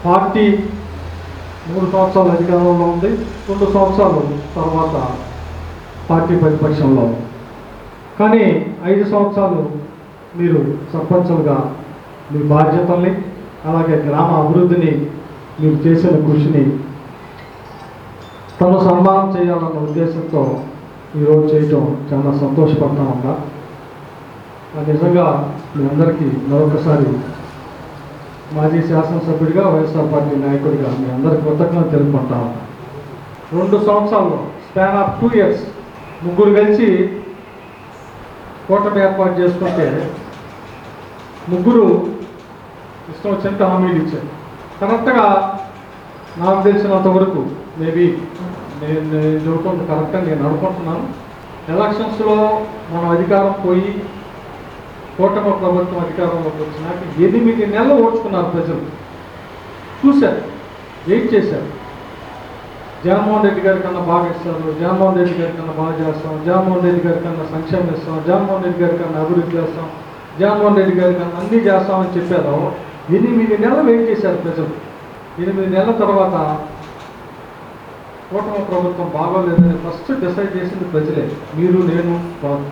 Party 3 సంవత్సరాలు అధికారంలో ఉంది, 2 సంవత్సరాలు తర్వాత పార్టీ ప్రతిపక్షంలో. కానీ 5 సంవత్సరాలు మీరు సర్పంచులుగా మీ బాధ్యతల్ని, అలాగే గ్రామ అభివృద్ధిని, మీరు చేసిన కృషిని తను సన్మానం చేయాలన్న ఉద్దేశంతో ఈరోజు చేయటం చాలా సంతోషపడతా ఉన్నా. నిజంగా మీ అందరికీ మరొకసారి మాజీ శాసనసభ్యుడిగా, వైఎస్ఆర్ పార్టీ నాయకుడిగా మీ అందరికీ కృతజ్ఞతలు తెలుపుకుంటా ఉన్నా. 2 సంవత్సరాల్లో స్పాన్ ఆఫ్ 2 years ముగ్గురు కలిసి కూటమి ఏర్పాటు చేసుకుంటే ముగ్గురు ఇష్టం వచ్చినట్టు హామీలు ఇచ్చారు. కరెక్ట్గా నాకు తెలిసినంత వరకు మేబీ నేను చూడటం కరెక్ట్గా నేను అనుకుంటున్నాను. ఎలక్షన్స్లో మనం అధికారం పోయి కూటమి ప్రభుత్వం అధికారంలోకి వచ్చినాక 8 నెలలు ఓడ్చుకున్నారు ప్రజలు. చూశారు, వెయిట్ చేశారు. జగన్మోహన్ రెడ్డి గారి కన్నా బాగా ఇస్తారు, జగన్మోహన్ రెడ్డి గారి కన్నా బాగా చేస్తాం, జగన్మోహన్ రెడ్డి గారి కన్నా సంక్షేమం ఇస్తాం, జగన్మోహన్ రెడ్డి గారి కన్నా అభివృద్ధి చేస్తాం, జగన్మోహన్ రెడ్డి గారి కన్నా అన్నీ చేస్తామని చెప్పారు. 8 నెలలు వెయిట్ చేశారు ప్రజలు. 8 నెలల తర్వాత కూటమి ప్రభుత్వం బాగోలేదని ఫస్ట్ డిసైడ్ చేసింది ప్రజలే, మీరు నేను కాదు.